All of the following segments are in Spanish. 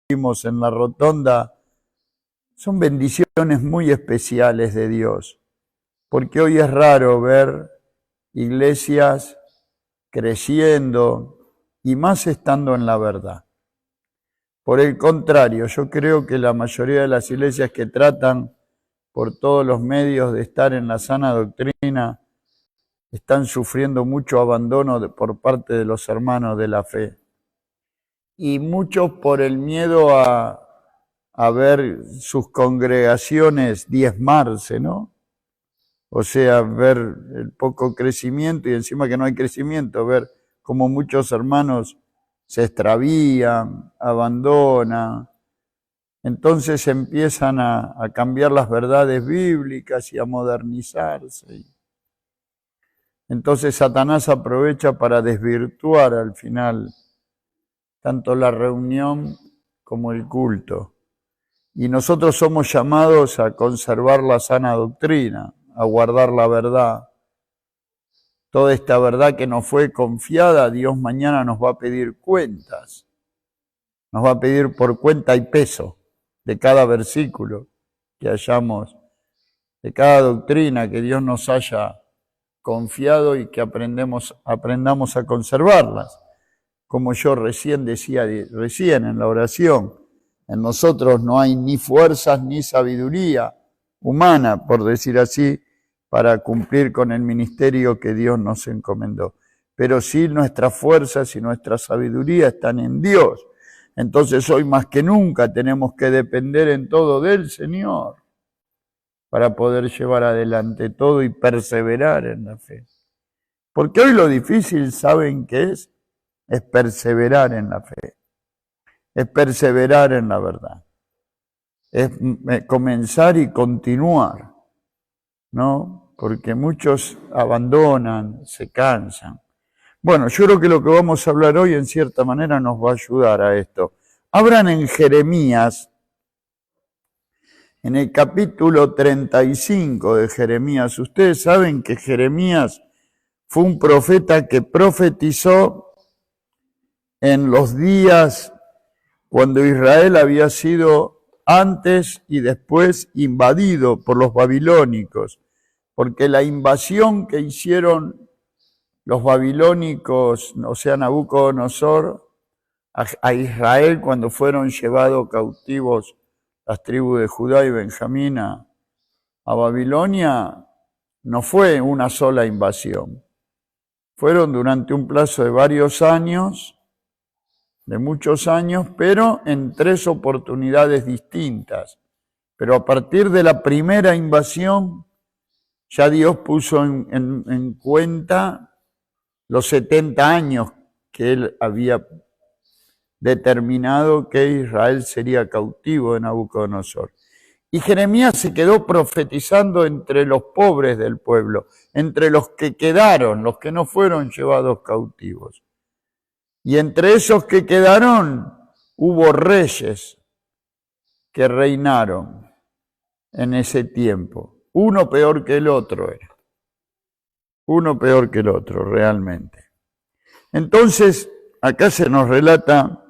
vimos en la rotonda, son bendiciones muy especiales de Dios, porque hoy es raro ver iglesias creciendo y más estando en la verdad. Por el contrario, yo creo que la mayoría de las iglesias que tratan por todos los medios de estar en la sana doctrina están sufriendo mucho abandono por parte de los hermanos de la fe. Y muchos por el miedo a ver sus congregaciones diezmarse, ¿no? O sea, ver el poco crecimiento y encima que no hay crecimiento, ver cómo muchos hermanos se extravían, abandonan. Entonces empiezan a cambiar las verdades bíblicas y a modernizarse. Entonces Satanás aprovecha para desvirtuar al final tanto la reunión como el culto. Y nosotros somos llamados a conservar la sana doctrina, a guardar la verdad. Toda esta verdad que nos fue confiada, Dios mañana nos va a pedir cuentas. Nos va a pedir por cuenta y peso de cada versículo que hayamos, de cada doctrina que Dios nos haya confiado y que aprendamos a conservarlas. Como yo recién decía, en la oración, en nosotros no hay ni fuerzas ni sabiduría humana, por decir así, para cumplir con el ministerio que Dios nos encomendó. Pero sí nuestras fuerzas y nuestra sabiduría están en Dios. Entonces hoy más que nunca tenemos que depender en todo del Señor para poder llevar adelante todo y perseverar en la fe. Porque hoy lo difícil, ¿saben qué es? Es perseverar en la fe, es perseverar en la verdad, es comenzar y continuar, ¿no? Porque muchos abandonan, se cansan. Bueno, yo creo que lo que vamos a hablar hoy en cierta manera nos va a ayudar a esto. Abran en Jeremías, en el capítulo 35 de Jeremías. Ustedes saben que Jeremías fue un profeta que profetizó en los días cuando Israel había sido antes y después invadido por los babilónicos, porque la invasión que hicieron los babilónicos, o sea, Nabucodonosor, a Israel cuando fueron llevados cautivos las tribus de Judá y Benjamín a Babilonia, no fue una sola invasión. Fueron durante un plazo de varios años, de muchos años, pero en 3 oportunidades distintas. Pero a partir de la primera invasión, ya Dios puso en cuenta los 70 años que Él había determinado que Israel sería cautivo de Nabucodonosor. Y Jeremías se quedó profetizando entre los pobres del pueblo, entre los que quedaron, los que no fueron llevados cautivos. Y entre esos que quedaron hubo reyes que reinaron en ese tiempo. Uno peor que el otro era. Uno peor que el otro, realmente. Entonces, acá se nos relata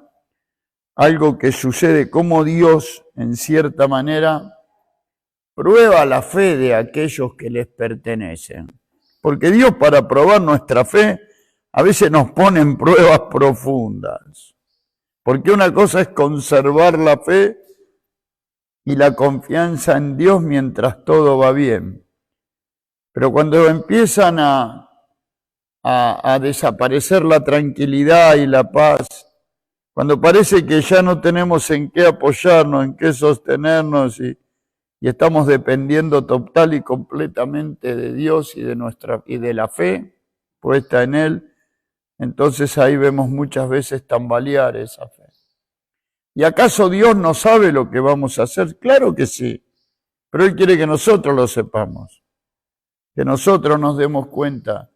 algo que sucede, como Dios, en cierta manera, prueba la fe de aquellos que les pertenecen. Porque Dios, para probar nuestra fe, a veces nos pone en pruebas profundas. Porque una cosa es conservar la fe y la confianza en Dios mientras todo va bien. Pero cuando empiezan a desaparecer la tranquilidad y la paz, cuando parece que ya no tenemos en qué apoyarnos, en qué sostenernos y estamos dependiendo total y completamente de Dios y de la fe puesta en Él, entonces ahí vemos muchas veces tambalear esa fe. ¿Y acaso Dios no sabe lo que vamos a hacer? Claro que sí, pero Él quiere que nosotros lo sepamos, que nosotros nos demos cuenta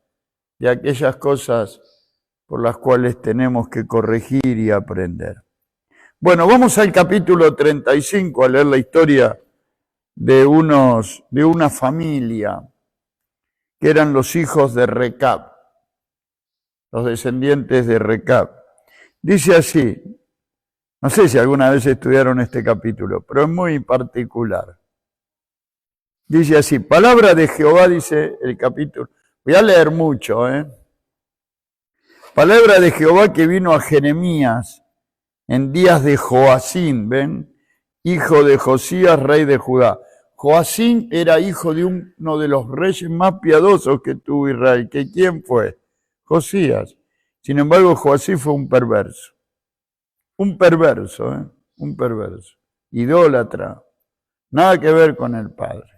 de aquellas cosas por las cuales tenemos que corregir y aprender. Bueno, vamos al capítulo 35 a leer la historia de una familia que eran los hijos de Recab, los descendientes de Recab. Dice así: No sé si alguna vez estudiaron este capítulo, pero es muy particular. Dice así, palabra de Jehová, dice el capítulo. Voy a leer mucho, Palabra de Jehová que vino a Jeremías en días de Joacín, ¿ven? Hijo de Josías, rey de Judá. Joacín era hijo de uno de los reyes más piadosos que tuvo Israel. ¿Que quién fue? Josías. Sin embargo, Joacín fue un perverso. Un perverso, un perverso. Idólatra. Nada que ver con el padre.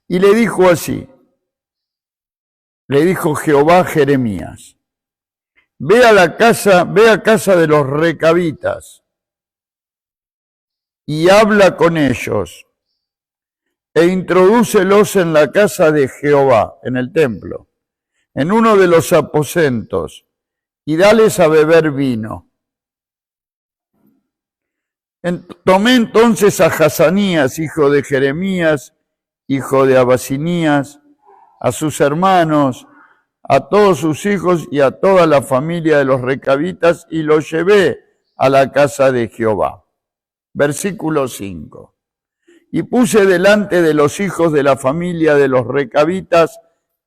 Y le dijo así, le dijo Jehová a Jeremías, ve a casa de los recabitas y habla con ellos e introdúcelos en la casa de Jehová, en el templo, en uno de los aposentos, y dales a beber vino. Tomé entonces a Hazanías, hijo de Jeremías, hijo de Abasinías, a sus hermanos, a todos sus hijos y a toda la familia de los recabitas, y los llevé a la casa de Jehová. Versículo 5. Y puse delante de los hijos de la familia de los recabitas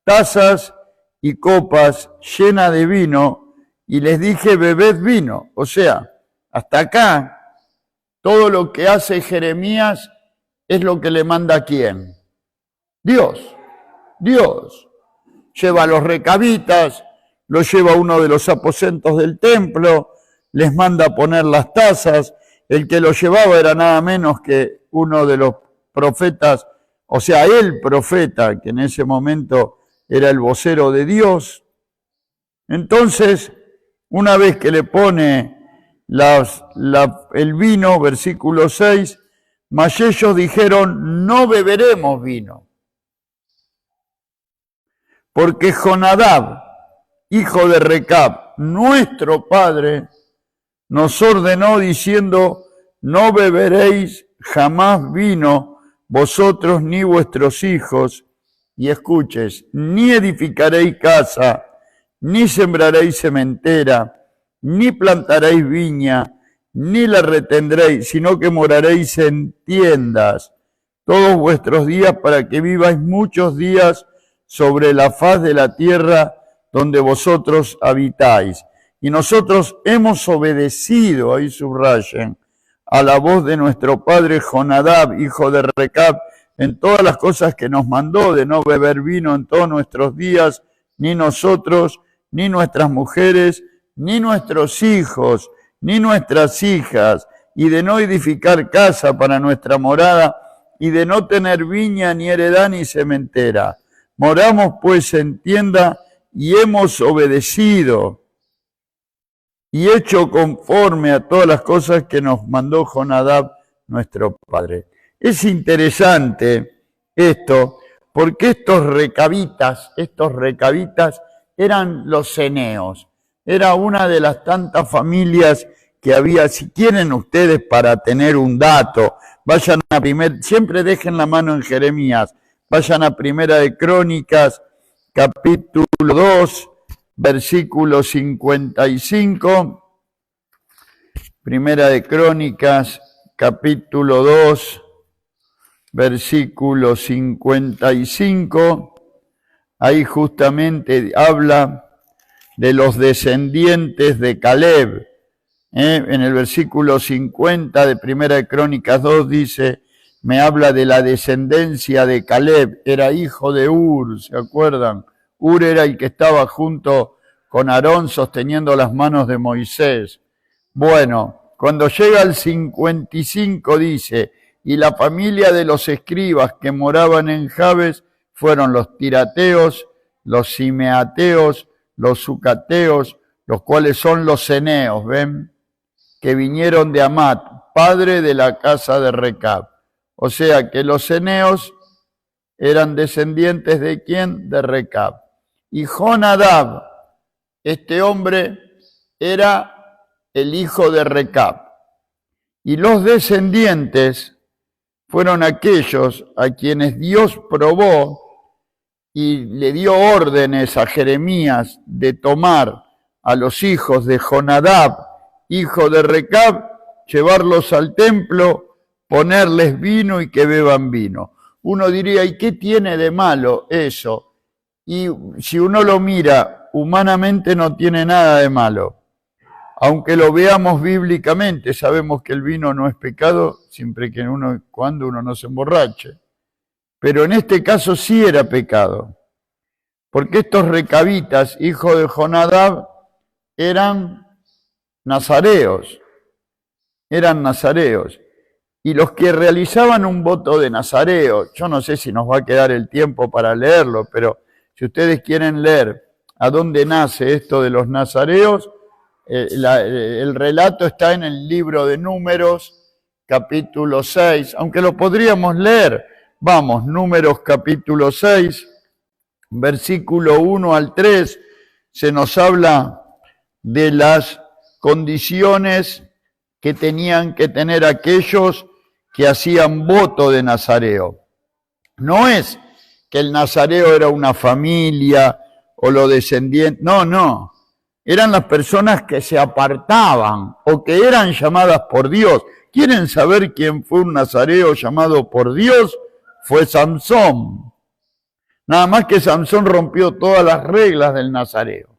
tazas y copas llenas de vino, y les dije, bebed vino. O sea, hasta acá, todo lo que hace Jeremías es lo que le manda a quién. Dios. Lleva a los recabitas, los lleva a uno de los aposentos del templo, les manda a poner las tazas. El que lo llevaba era nada menos que uno de los profetas, o sea, el profeta, que en ese momento era el vocero de Dios. Entonces, una vez que le pone el vino, versículo 6, mas ellos dijeron, no beberemos vino. Porque Jonadab, hijo de Recab, nuestro padre, nos ordenó diciendo, no beberéis jamás vino, vosotros ni vuestros hijos, y escuches, ni edificaréis casa, ni sembraréis sementera, ni plantaréis viña, ni la retendréis, sino que moraréis en tiendas todos vuestros días para que viváis muchos días sobre la faz de la tierra donde vosotros habitáis. Y nosotros hemos obedecido, ahí subrayen, a la voz de nuestro padre Jonadab, hijo de Recab, en todas las cosas que nos mandó, de no beber vino en todos nuestros días, ni nosotros, ni nuestras mujeres, ni nuestros hijos, ni nuestras hijas, y de no edificar casa para nuestra morada, y de no tener viña, ni heredad, ni sementera. Moramos pues en tienda y hemos obedecido y hecho conforme a todas las cosas que nos mandó Jonadab, nuestro padre. Es interesante esto, porque estos recabitas eran los ceneos. Era una de las tantas familias que había. Si quieren ustedes, para tener un dato, vayan a siempre dejen la mano en Jeremías, vayan a Primera de Crónicas, capítulo 2, versículo 55. Primera de Crónicas, capítulo 2, versículo 55. Ahí justamente habla de los descendientes de Caleb. En el versículo 50 de Primera de Crónicas 2 dice, me habla de la descendencia de Caleb, era hijo de Ur, ¿se acuerdan? Ur era el que estaba junto con Aarón sosteniendo las manos de Moisés. Bueno, cuando llega al 55 dice, y la familia de los escribas que moraban en Jabes fueron los tirateos, los simeateos, los sucateos, los cuales son los ceneos, ¿ven? Que vinieron de Amat, padre de la casa de Recab. O sea que los ceneos eran descendientes de ¿quién? De Recab. Y Jonadab, este hombre, era el hijo de Recab. Y los descendientes fueron aquellos a quienes Dios probó y le dio órdenes a Jeremías de tomar a los hijos de Jonadab, hijo de Recab, llevarlos al templo, ponerles vino y que beban vino. Uno diría, ¿y qué tiene de malo eso? Y si uno lo mira, humanamente no tiene nada de malo. Aunque lo veamos bíblicamente, sabemos que el vino no es pecado siempre que cuando uno no se emborrache. Pero en este caso sí era pecado. Porque estos recabitas, hijos de Jonadab, eran nazareos. Y los que realizaban un voto de nazareo, yo no sé si nos va a quedar el tiempo para leerlo, pero si ustedes quieren leer a dónde nace esto de los nazareos, el relato está en el libro de Números, capítulo 6, aunque lo podríamos leer. Vamos, Números capítulo 6, versículo 1 al 3, se nos habla de las condiciones que tenían que tener aquellos que hacían voto de nazareo. No es que el nazareo era una familia o los descendientes, no. Eran las personas que se apartaban o que eran llamadas por Dios. ¿Quieren saber quién fue un nazareo llamado por Dios? Fue Samsón. Nada más que Samsón rompió todas las reglas del nazareo.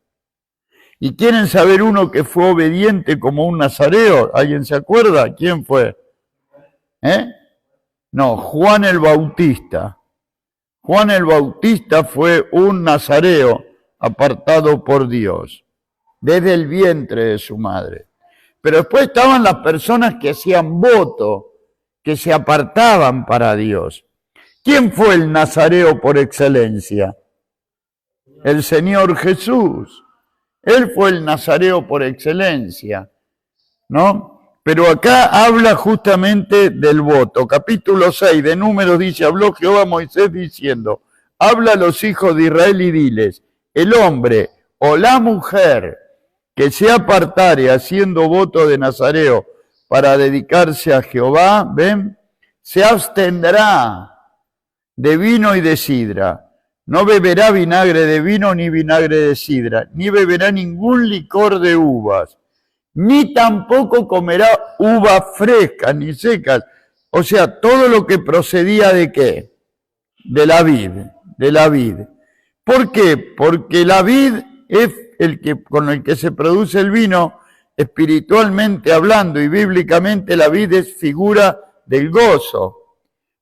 ¿Y quieren saber uno que fue obediente como un nazareo? ¿Alguien se acuerda? ¿Quién fue? No, Juan el Bautista. Juan el Bautista fue un nazareo apartado por Dios, desde el vientre de su madre. Pero después estaban las personas que hacían voto, que se apartaban para Dios. ¿Quién fue el nazareo por excelencia? El Señor Jesús. Él fue el nazareo por excelencia, ¿no? Pero acá habla justamente del voto. Capítulo 6 de Números dice, habló Jehová a Moisés diciendo, habla a los hijos de Israel y diles, el hombre o la mujer que se apartare haciendo voto de nazareo para dedicarse a Jehová, ¿ven? Se abstendrá de vino y de sidra. No beberá vinagre de vino ni vinagre de sidra, ni beberá ningún licor de uvas, ni tampoco comerá uvas frescas ni secas. O sea, todo lo que procedía ¿de qué? De la vid. ¿Por qué? Porque la vid es con el que se produce el vino, espiritualmente hablando y bíblicamente la vid es figura del gozo.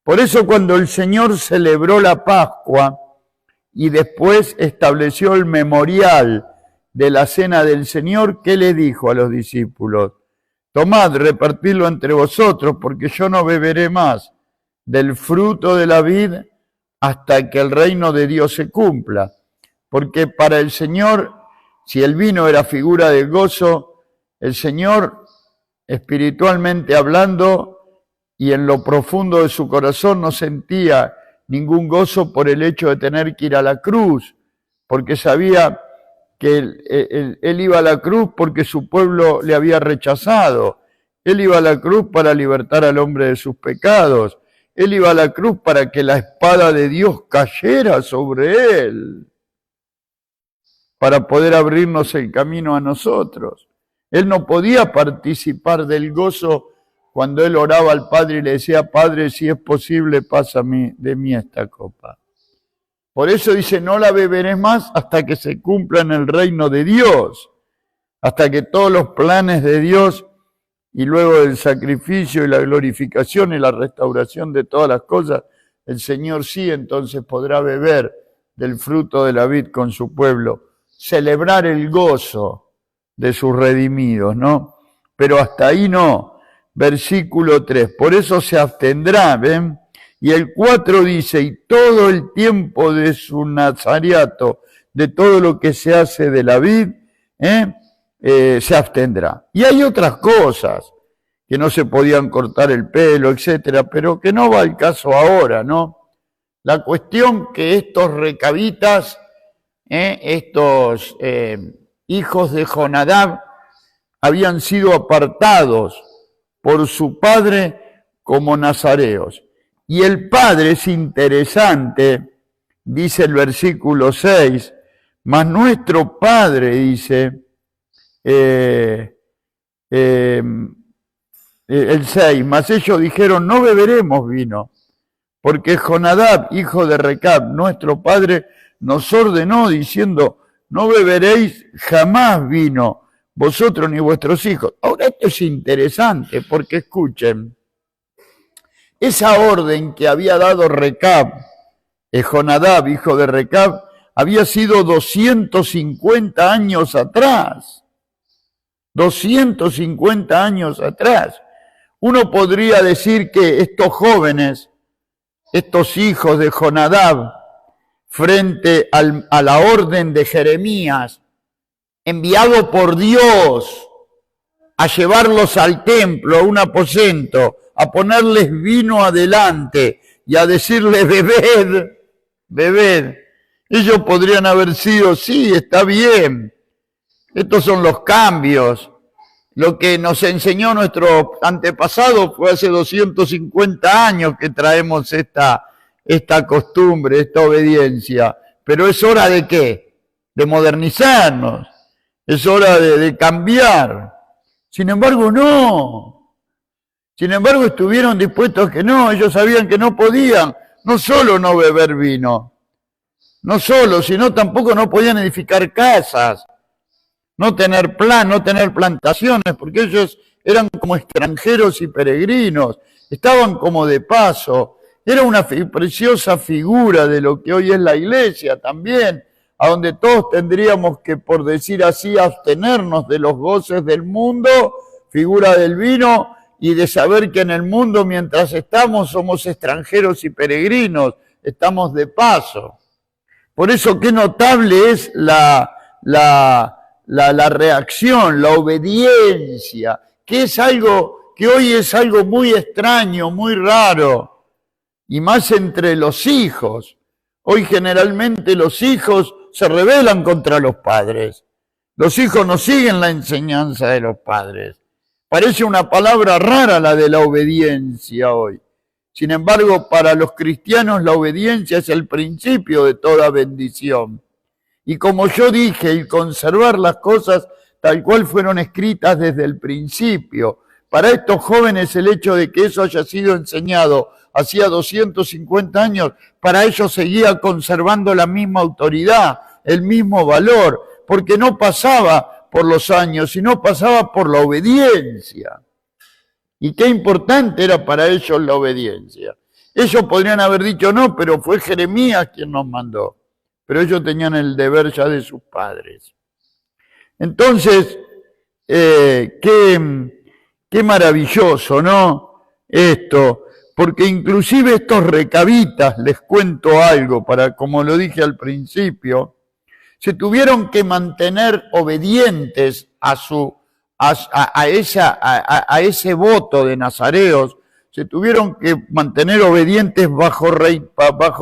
Por eso cuando el Señor celebró la Pascua y después estableció el memorial de la cena del Señor, ¿qué le dijo a los discípulos? Tomad, repartidlo entre vosotros, porque yo no beberé más del fruto de la vid hasta que el reino de Dios se cumpla. Porque para el Señor, si el vino era figura del gozo, el Señor, espiritualmente hablando, y en lo profundo de su corazón no sentía ningún gozo por el hecho de tener que ir a la cruz, porque sabía que él iba a la cruz porque su pueblo le había rechazado. Él iba a la cruz para libertar al hombre de sus pecados. Él iba a la cruz para que la espada de Dios cayera sobre él, para poder abrirnos el camino a nosotros. Él no podía participar del gozo cuando él oraba al Padre y le decía, Padre, si es posible, pásame de mí esta copa. Por eso dice, no la beberé más hasta que se cumpla en el reino de Dios, hasta que todos los planes de Dios y luego del sacrificio y la glorificación y la restauración de todas las cosas, el Señor sí entonces podrá beber del fruto de la vid con su pueblo, celebrar el gozo de sus redimidos, ¿no? Pero hasta ahí no. Versículo 3, por eso se abstendrá, ¿ven? Y el 4 dice, y todo el tiempo de su nazareato, de todo lo que se hace de la vid, se abstendrá. Y hay otras cosas, que no se podían cortar el pelo, etcétera, pero que no va al caso ahora, ¿no? La cuestión que estos recabitas, estos hijos de Jonadab, habían sido apartados por su padre como nazareos. Y el padre es interesante, dice el versículo 6, mas nuestro padre, dice, el 6, mas ellos dijeron, no beberemos vino, porque Jonadab, hijo de Recab, nuestro padre, nos ordenó diciendo, no beberéis jamás vino, vosotros ni vuestros hijos. Ahora esto es interesante, porque escuchen, esa orden que había dado Recab, Jonadab, hijo de Recab, había sido 250 años atrás. 250 años atrás. Uno podría decir que estos jóvenes, estos hijos de Jonadab, frente a la orden de Jeremías, enviado por Dios a llevarlos al templo, a un aposento, a ponerles vino adelante y a decirles, bebed, bebed. Ellos podrían haber sido, sí, está bien, estos son los cambios. Lo que nos enseñó nuestro antepasado fue hace 250 años que traemos esta costumbre, esta obediencia. Pero es hora de ¿qué? De modernizarnos, es hora de cambiar. Sin embargo, no. Sin embargo, estuvieron dispuestos a que no, ellos sabían que no podían, no solo no beber vino, no solo, sino tampoco no podían edificar casas, no tener no tener plantaciones, porque ellos eran como extranjeros y peregrinos, estaban como de paso. Era una preciosa figura de lo que hoy es la iglesia también, a donde todos tendríamos que, por decir así, abstenernos de los goces del mundo, figura del vino, y de saber que en el mundo mientras estamos somos extranjeros y peregrinos, estamos de paso. Por eso qué notable es la reacción, la obediencia, que es algo que hoy es algo muy extraño, muy raro, y más entre los hijos. Hoy generalmente los hijos se rebelan contra los padres. Los hijos no siguen la enseñanza de los padres. Parece una palabra rara la de la obediencia hoy. Sin embargo, para los cristianos la obediencia es el principio de toda bendición. Y como yo dije, el conservar las cosas tal cual fueron escritas desde el principio. Para estos jóvenes el hecho de que eso haya sido enseñado hacía 250 años, para ellos seguía conservando la misma autoridad, el mismo valor, porque no pasaba por los años, sino pasaba por la obediencia. Y qué importante era para ellos la obediencia. Ellos podrían haber dicho, no, pero fue Jeremías quien nos mandó. Pero ellos tenían el deber ya de sus padres. Entonces, qué maravilloso, ¿no? Esto, porque inclusive estos recabitas, les cuento algo, como lo dije al principio, se tuvieron que mantener obedientes a ese voto de nazareos, se tuvieron que mantener obedientes bajo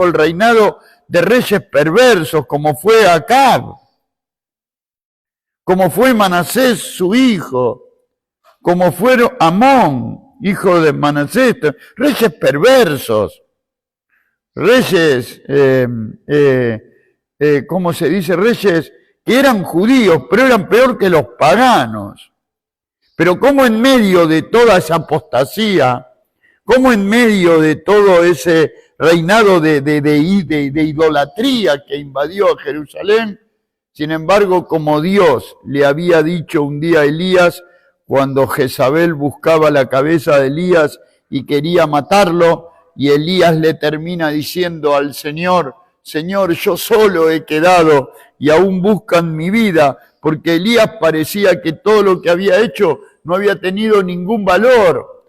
el reinado de reyes perversos, como fue Acab, como fue Manasés su hijo, como fueron Amón, hijo de Manasés, reyes perversos, reyes, ¿cómo se dice? Reyes que eran judíos, pero eran peor que los paganos. Pero como en medio de toda esa apostasía, como en medio de todo ese reinado de idolatría que invadió a Jerusalén, sin embargo, como Dios le había dicho un día a Elías, cuando Jezabel buscaba la cabeza de Elías y quería matarlo, y Elías le termina diciendo al Señor, Señor, yo solo he quedado y aún buscan mi vida, porque Elías parecía que todo lo que había hecho no había tenido ningún valor.